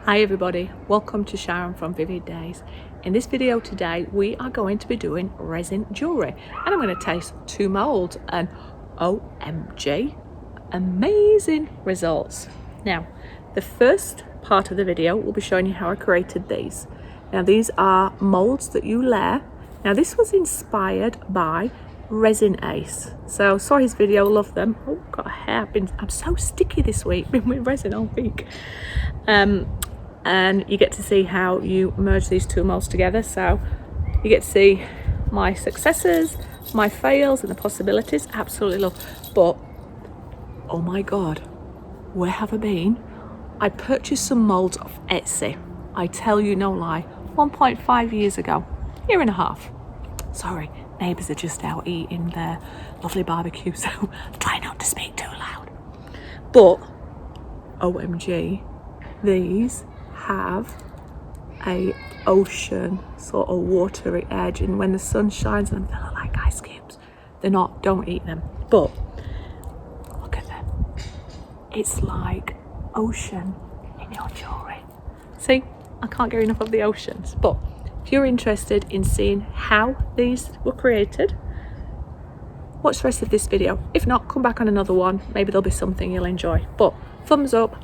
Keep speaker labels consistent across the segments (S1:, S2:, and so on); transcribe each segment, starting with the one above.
S1: Hi everybody, welcome to Sharon from Vivid Days. In this video today we are going to be doing resin jewellery and I'm going to taste 2 moulds and OMG, amazing results. Now the first part of the video will be showing you how I created these. Now these are moulds that you layer. Now this was inspired by Resin Ace, so saw his video, love them. Oh, got a hair, I'm so sticky this week, been with resin all week. And you get to see how you merge these 2 molds together, so you get to see my successes, my fails and the possibilities. Absolutely love. But oh my god, where have I been? I purchased some molds off Etsy, I tell you no lie, 1.5 years ago, year and a half. Sorry, neighbours are just out eating their lovely barbecue, so try not to speak too loud. But OMG, these have a ocean sort of watery edge, and when the sun shines on them they look like ice cubes. They're not, don't eat them, but look at them. It's like ocean in your jewellery. See, I can't get enough of the oceans. But if you're interested in seeing how these were created, watch the rest of this video. If not, come back on another one, maybe there'll be something you'll enjoy. But thumbs up,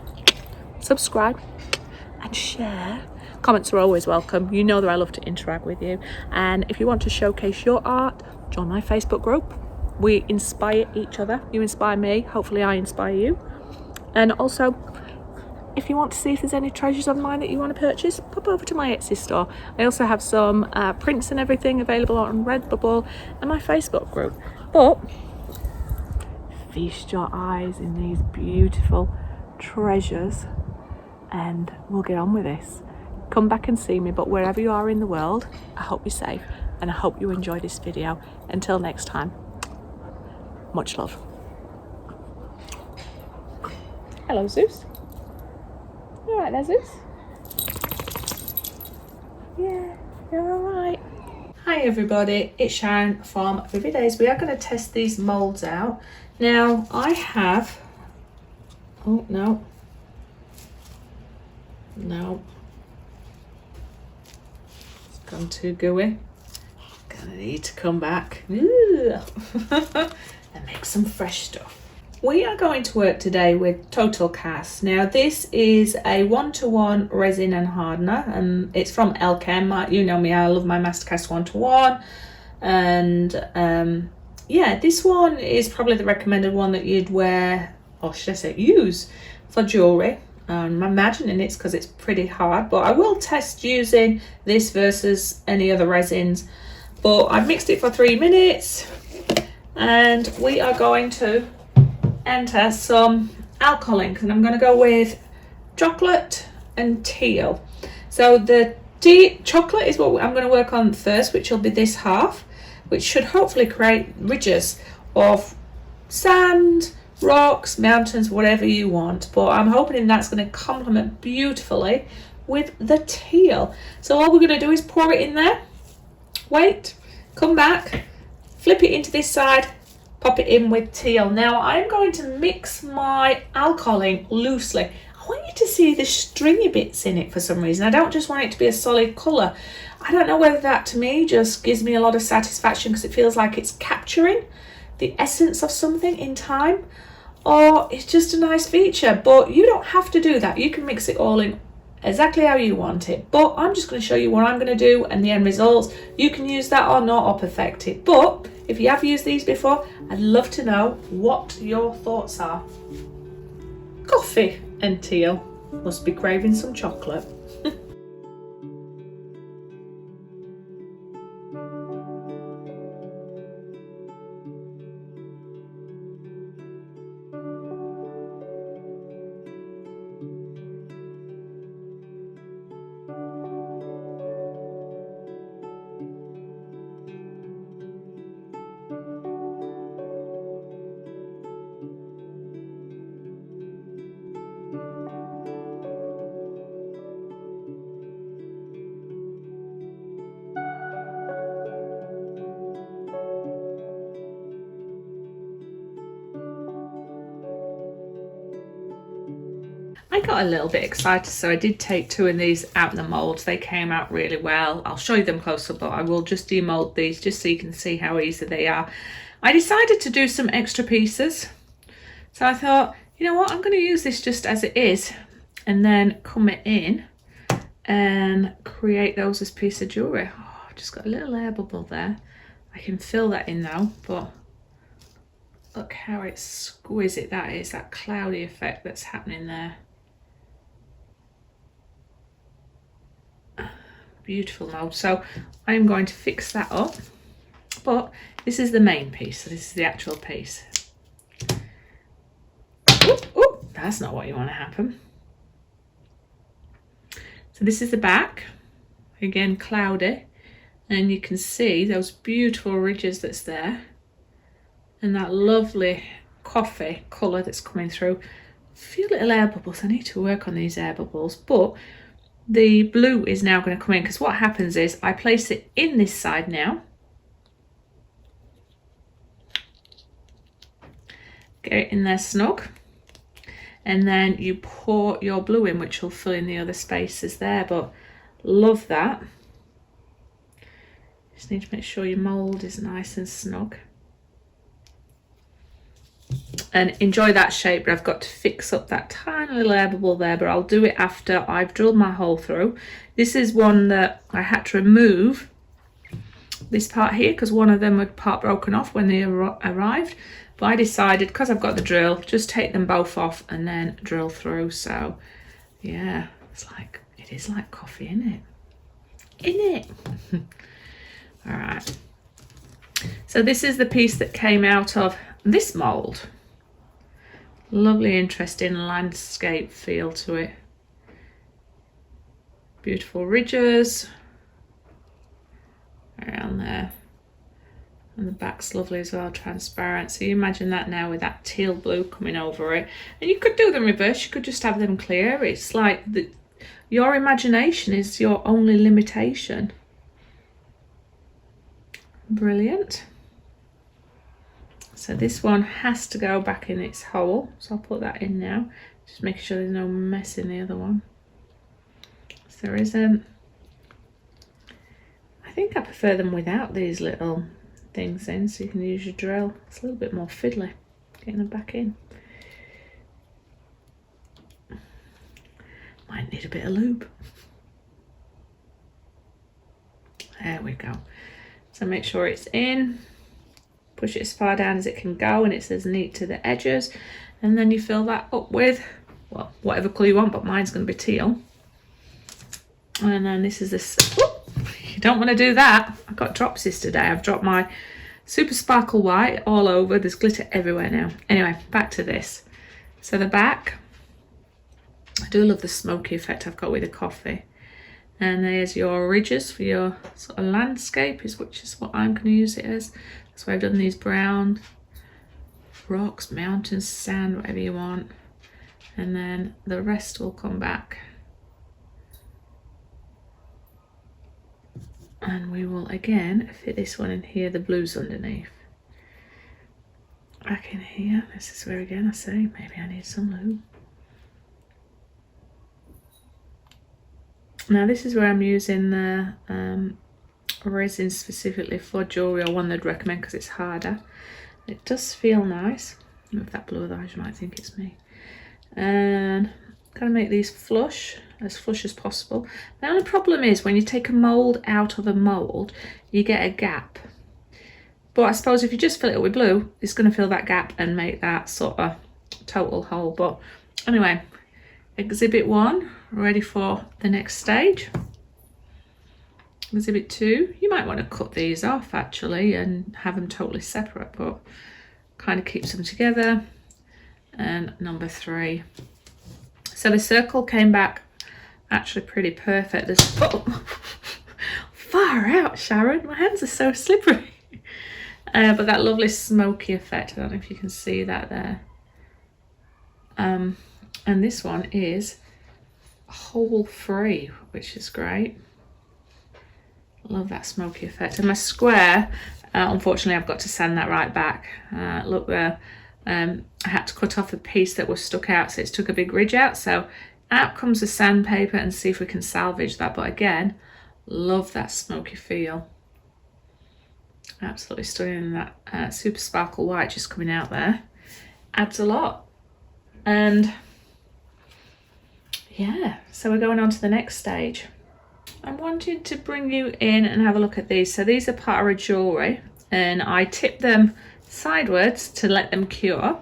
S1: subscribe and share. Comments are always welcome. You know that I love to interact with you. And if you want to showcase your art, join my Facebook group. We inspire each other. You inspire me, hopefully I inspire you. And also, if you want to see if there's any treasures of mine that you want to purchase, pop over to my Etsy store. I also have some prints and everything available on Redbubble and my Facebook group. But feast your eyes in these beautiful treasures and we'll get on with this. Come back and see me, but wherever you are in the world, I hope you're safe and I hope you enjoy this video. Until next time, much love. Hello Zeus. You alright there, Zeus? Yeah, you're alright. Hi everybody, it's Sharon from Vivid Days. We are going to test these moulds out. Now I have, oh no, it's gone too gooey. Gonna need to come back and make some fresh stuff. We are going to work today with Total Cast. Now this is a 1-to-1 resin and hardener, and it's from Elchem. You know me, I love my Mastercast 1-to-1, and yeah, this one is probably the recommended one that you'd wear, or should I say use, for jewellery. I'm imagining it's because it's pretty hard, but I will test using this versus any other resins. But I've mixed it for 3 minutes and we are going to enter some Alcoholinks, and I'm going to go with chocolate and teal. So the chocolate is what I'm going to work on first, which will be this half, which should hopefully create ridges of sand, rocks, mountains, whatever you want. But I'm hoping that's going to complement beautifully with the teal. So all we're going to do is pour it in there, wait, come back, flip it into this side, pop it in with teal. Now I'm going to mix my alcoholink loosely. I want you to see the stringy bits in it for some reason. I don't just want it to be a solid colour. I don't know whether that to me just gives me a lot of satisfaction because it feels like it's capturing the essence of something in time, or it's just a nice feature. But you don't have to do that. You can mix it all in exactly how you want it, but I'm just going to show you what I'm going to do and the end results. You can use that or not, or perfect it. But if you have used these before, I'd love to know what your thoughts are. Coffee and teal. Must be craving some chocolate. I got a little bit excited, so I did take 2 of these out in the moulds. They came out really well. I'll show you them closer, but I will just demold these just so you can see how easy they are. I decided to do some extra pieces. So I thought, you know what, I'm going to use this just as it is and then come it in and create those as piece of jewellery. Oh, I've just got a little air bubble there. I can fill that in now, but look how exquisite that is, that cloudy effect that's happening there. Beautiful mould. So I'm going to fix that up, but this is the main piece, so this is the actual piece. Oop, that's not what you want to happen. So this is the back, again cloudy, and you can see those beautiful ridges that's there and that lovely coffee colour that's coming through. A few little air bubbles. I need to work on these air bubbles, but the blue is now going to come in, because what happens is I place it in this side now, get it in there snug, and then you pour your blue in, which will fill in the other spaces there. But love that. Just need to make sure your mould is nice and snug. And enjoy that shape, but I've got to fix up that tiny little air bubble there, but I'll do it after I've drilled my hole through. This is one that I had to remove this part here because one of them had part broken off when they arrived, but I decided, because I've got the drill, just take them both off and then drill through. So yeah, it is like coffee, isn't it? All right, so this is the piece that came out of this mould. Lovely, interesting landscape feel to it. Beautiful ridges around there, and the back's lovely as well, transparent. So you imagine that now with that teal blue coming over it, and you could do them reverse, you could just have them clear. It's like your imagination is your only limitation. Brilliant. So this one has to go back in its hole, so I'll put that in now, just making sure there's no mess in the other one. If there isn't, I think I prefer them without these little things in, so you can use your drill. It's a little bit more fiddly getting them back in. Might need a bit of lube. There we go. So make sure it's in. Push it as far down as it can go and it's as neat to the edges, and then you fill that up with, well, whatever colour you want, but mine's going to be teal. And then this is this, whoop, you don't want to do that. I've got dropsies today. I've dropped my super sparkle white all over. There's glitter everywhere now. Anyway, back to this. So the back, I do love the smoky effect I've got with the coffee. And there's your ridges for your sort of landscape, which is what I'm going to use it as. That's why I've done these brown rocks, mountains, sand, whatever you want. And then the rest will come back. And we will again fit this one in here, the blues underneath. Back in here, this is where again I say, maybe I need some lube. Now this is where I'm using the resin specifically for jewellery, or one they'd recommend because it's harder. It does feel nice. With that blue otherwise you might think it's me. And I'm going to make these flush as possible. The only problem is when you take a mould out of a mould, you get a gap. But I suppose if you just fill it with blue, it's going to fill that gap and make that sort of total hole. But anyway, exhibit 1 ready for the next stage. Exhibit 2, you might want to cut these off actually and have them totally separate, but kind of keeps them together. And number 3. So the circle came back actually pretty perfect. There's, oh, far out, Sharon, my hands are so slippery. But that lovely smoky effect, I don't know if you can see that there. And this one is hole free, which is great. Love that smoky effect. And my square, unfortunately I've got to sand that right back. Look there, I had to cut off a piece that was stuck out, so it's took a big ridge out. So out comes the sandpaper, and see if we can salvage that. But again, love that smoky feel. Absolutely stunning. That super sparkle white just coming out there adds a lot. And yeah, so we're going on to the next stage. I wanted to bring you in and have a look at these. So these are part of a jewellery, and I tip them sideways to let them cure,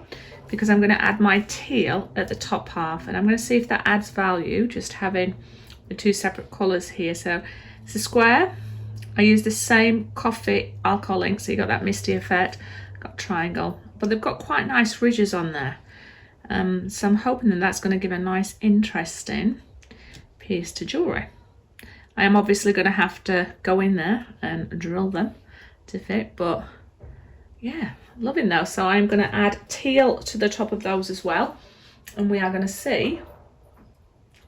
S1: because I'm going to add my teal at the top half, and I'm going to see if that adds value, just having the two separate colours here. So it's a square. I use the same coffee Alcoholinks, so you got that misty effect. Got triangle, but they've got quite nice ridges on there. So I'm hoping that that's going to give a nice, interesting piece to jewellery. I am obviously going to have to go in there and drill them to fit, but yeah, loving those. So I'm going to add teal to the top of those as well, and we are going to see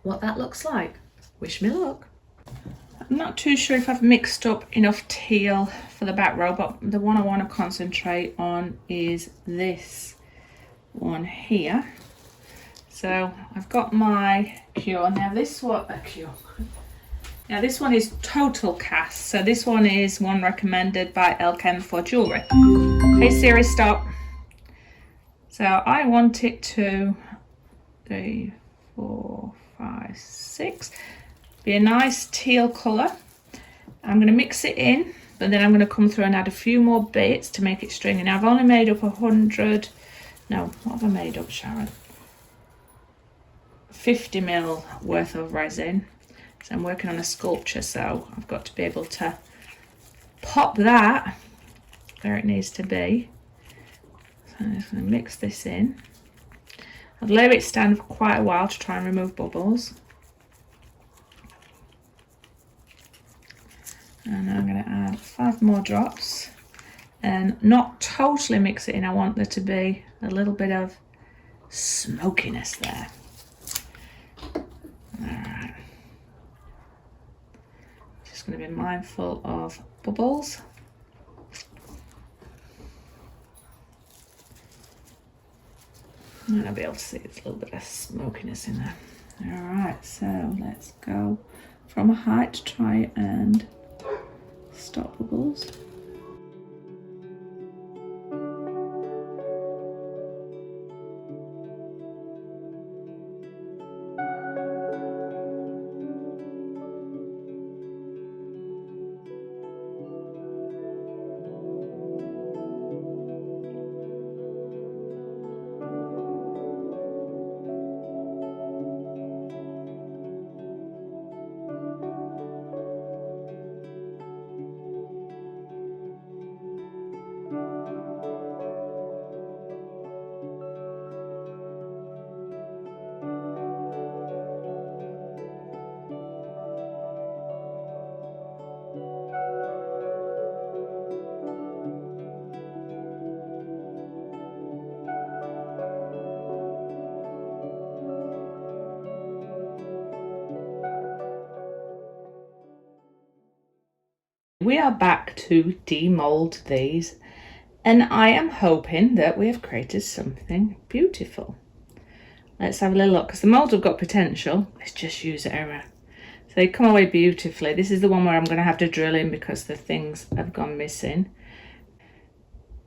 S1: what that looks like. Wish me luck. I'm not too sure if I've mixed up enough teal for the back row, but the one I want to concentrate on is this one here. So I've got my cure. Now this one, Now this one is total cast. So this one is one recommended by Elkem for jewellery. Hey Siri, stop. So I want it to 3, 4, 5, 6. Be a nice teal colour. I'm going to mix it in, but then I'm going to come through and add a few more bits to make it stringy. Now I've only made up 100. No, what have I made up, Sharon? 50 mil worth of resin. So I'm working on a sculpture, so I've got to be able to pop that where it needs to be. So I'm just going to mix this in. I've let it stand for quite a while to try and remove bubbles. And I'm going to add 5 more drops and not totally mix it in. I want there to be a little bit of smokiness there. Alright. Just going to be mindful of bubbles. And I'll be able to see there's a little bit of smokiness in there. Alright, so let's go from a height to try and stop bubbles. We are back to demold these, and I am hoping that we have created something beautiful. Let's have a little look, because the molds have got potential. Let's just use it around. So they come away beautifully. This is the one where I'm going to have to drill in because the things have gone missing.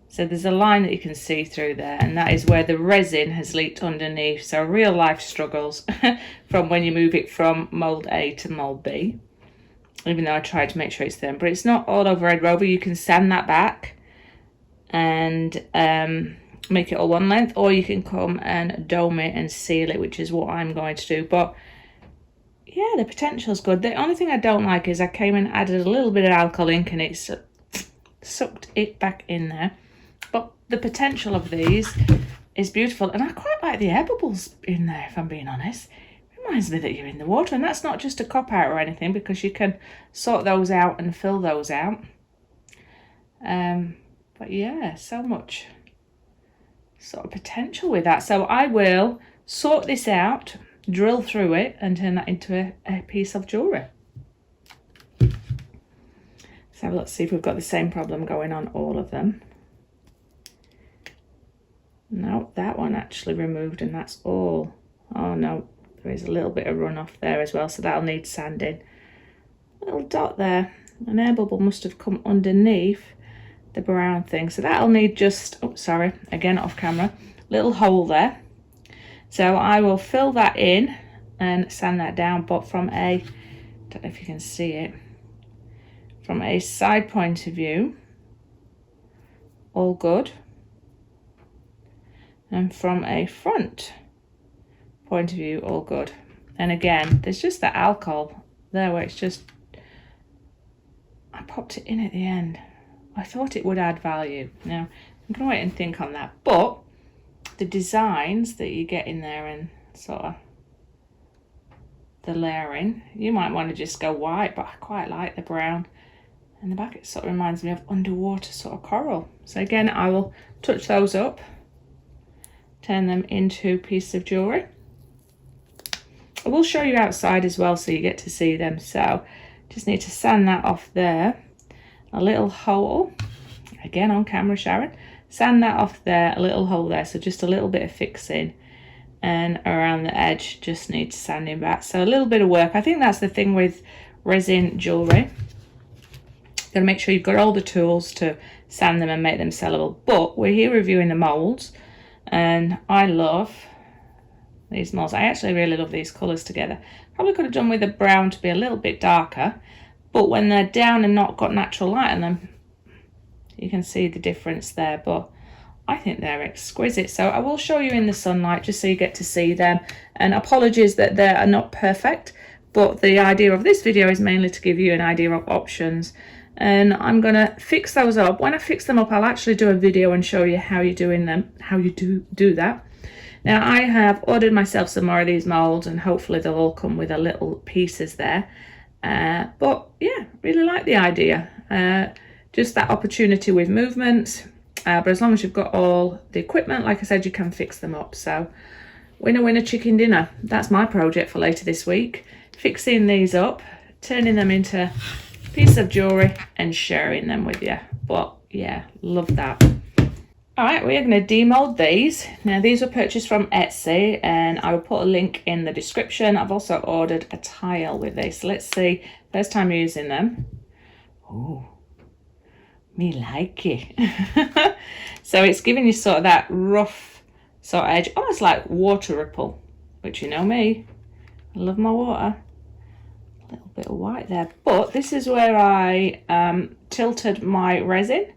S1: So there's a line that you can see through there, and that is where the resin has leaked underneath. So real life struggles from when you move it from mould A to mould B. Even though I tried to make sure it's thin, but it's not all over Red Rover. You can sand that back and make it all one length, or you can come and dome it and seal it, which is what I'm going to do. But yeah, the potential's good. The only thing I don't like is I came and added a little bit of alcohol ink and it sucked it back in there. But the potential of these is beautiful, and I quite like the air bubbles in there, if I'm being honest. Reminds me that you're in the water, and that's not just a cop out or anything, because you can sort those out and fill those out. But yeah, so much sort of potential with that. So I will sort this out, drill through it, and turn that into a piece of jewellery. So let's see if we've got the same problem going on all of them. No, that one actually removed, and that's all. Oh no, there is a little bit of runoff there as well, so that'll need sanding. Little dot there. An air bubble must have come underneath the brown thing, so that'll need just, oh sorry, again off camera, little hole there. So I will fill that in and sand that down, but from a, don't know if you can see it, from a side point of view, all good. And from a front point of view, all good. And again, there's just that alcohol there where it's just, I popped it in at the end. I thought it would add value. Now, I'm going to wait and think on that. But the designs that you get in there and sort of the layering, you might want to just go white, but I quite like the brown. And the back, it sort of reminds me of underwater sort of coral. So again, I will touch those up, turn them into pieces of jewellery. I will show you outside as well so you get to see them. So just need to sand that off there. A little hole, again on camera Sharon, sand that off there, a little hole there, so just a little bit of fixing, and around the edge just needs sanding back. So a little bit of work. I think that's the thing with resin jewellery. Got to make sure you've got all the tools to sand them and make them sellable. But we're here reviewing the moulds, and I love these molds. I actually really love these colours together. Probably could have done with the brown to be a little bit darker, but when they're down and not got natural light on them, you can see the difference there. But I think they're exquisite. So I will show you in the sunlight just so you get to see them. And apologies that they are not perfect, but the idea of this video is mainly to give you an idea of options. And I'm gonna fix those up. When I fix them up, I'll actually do a video and show you how you're doing them, how you do that. Now I have ordered myself some more of these molds, and hopefully they'll all come with a little pieces there. But yeah, really like the idea. Just that opportunity with movement. But as long as you've got all the equipment, like I said, you can fix them up. So winner, winner, chicken dinner. That's my project for later this week. Fixing these up, turning them into pieces of jewellery and sharing them with you. But yeah, love that. All right, we're going to demold these. Now these were purchased from Etsy, and I will put a link in the description. I've also ordered a tile with this. Let's see, first time using them. Oh, me like it. So it's giving you sort of that rough sort of edge, almost like water ripple, which you know me, I love my water. A little bit of white there, but this is where I tilted my resin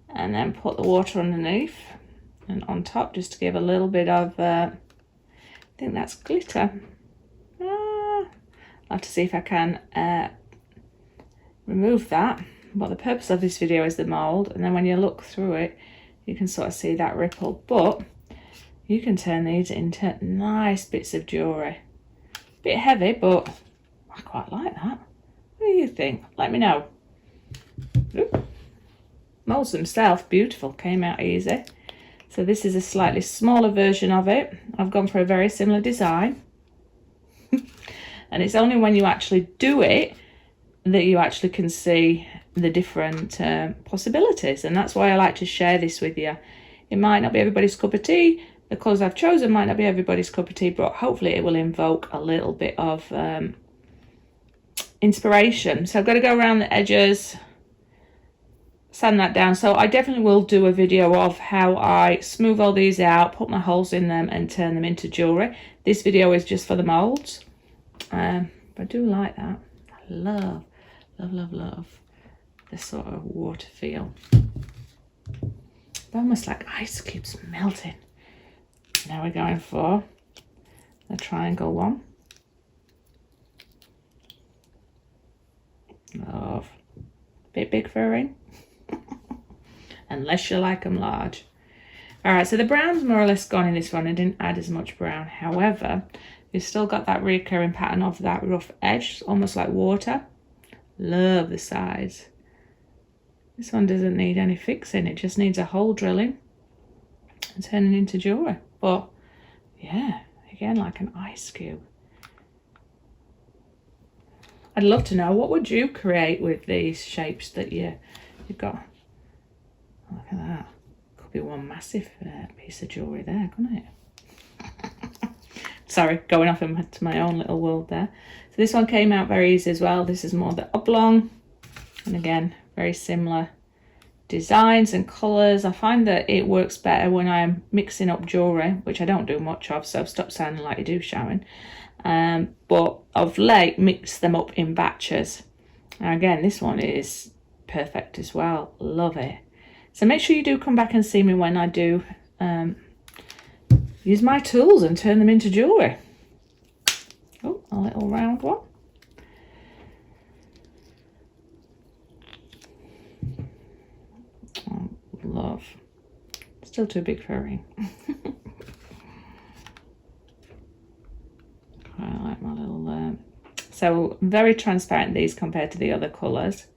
S1: and then put the water underneath and on top just to give a little bit of, I think that's glitter. I'll have to see if I can remove that. But the purpose of this video is the mould, and then when you look through it, you can sort of see that ripple. But you can turn these into nice bits of jewellery. Bit heavy, but I quite like that. What do you think? Let me know. Oop. Moulds themselves, beautiful, came out easy. So this is a slightly smaller version of it. I've gone for a very similar design. And it's only when you actually do it that you actually can see the different possibilities. And that's why I like to share this with you. It might not be everybody's cup of tea. The colours I've chosen might not be everybody's cup of tea, but hopefully it will invoke a little bit of inspiration. So I've got to go around the edges, sand that down. So I definitely will do a video of how I smooth all these out, put my holes in them and turn them into jewellery. This video is just for the moulds. But I do like that. I love this sort of water feel. They're almost like ice cubes melting. Now we're going for the triangle one. Love. Bit big for a ring. Unless you like them large. Alright, so the brown's more or less gone in this one. I didn't add as much brown. However, you've still got that recurring pattern of that rough edge, almost like water. Love the size. This one doesn't need any fixing. It just needs a hole drilling and turning into jewellery. But yeah, again, like an ice cube. I'd love to know, what would you create with these shapes that you've got? Look at that. Could be one massive piece of jewellery there, couldn't it? Sorry, going off into my own little world there. So this one came out very easy as well. This is more the oblong, and again, very similar designs and colours. I find that it works better when I'm mixing up jewellery, which I don't do much of, so stop sounding like you do, Sharon. But of late, mix them up in batches. Now again, this one is perfect as well. Love it. So make sure you do come back and see me when I do use my tools and turn them into jewellery. Oh, a little round one. Oh, love. Still too big for a ring. I like my little... So very transparent, these, compared to the other colours.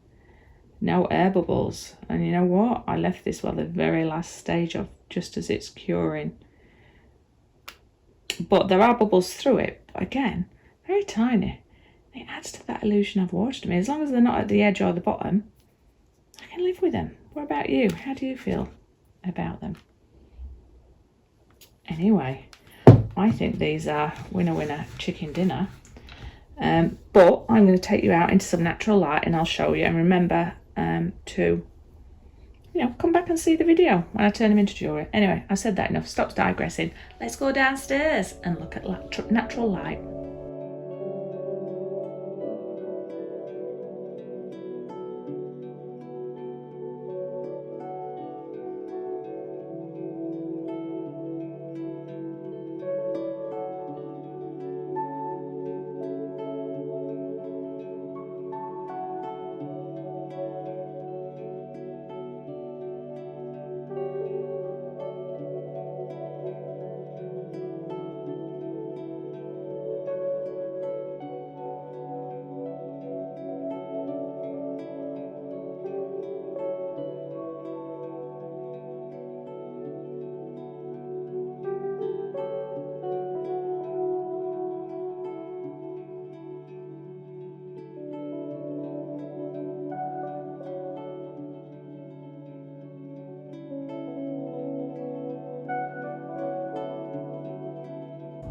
S1: No air bubbles. And you know what? I left this the very last stage of, just as it's curing. But there are bubbles through it, but again, very tiny. It adds to that illusion of water to me. As long as they're not at the edge or the bottom, I can live with them. What about you? How do you feel about them? Anyway, I think these are winner chicken dinner. But I'm going to take you out into some natural light and I'll show you. And remember to, you know, come back and see the video when I turn them into jewellery. Anyway, I've said that enough. Stop digressing. Let's go downstairs and look at natural light.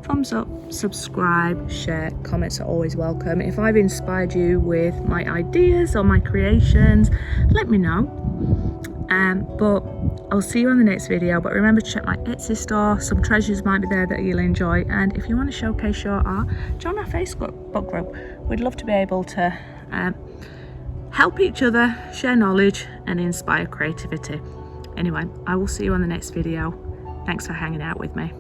S1: Thumbs up, subscribe, share, comments are always welcome. If I've inspired you with my ideas or my creations, let me know. But I'll see you on the next video. But remember to check my Etsy store. Some treasures might be there that you'll enjoy. And if you want to showcase your art, join our Facebook group. We'd love to be able to help each other, share knowledge and inspire creativity. Anyway, I will see you on the next video. Thanks for hanging out with me.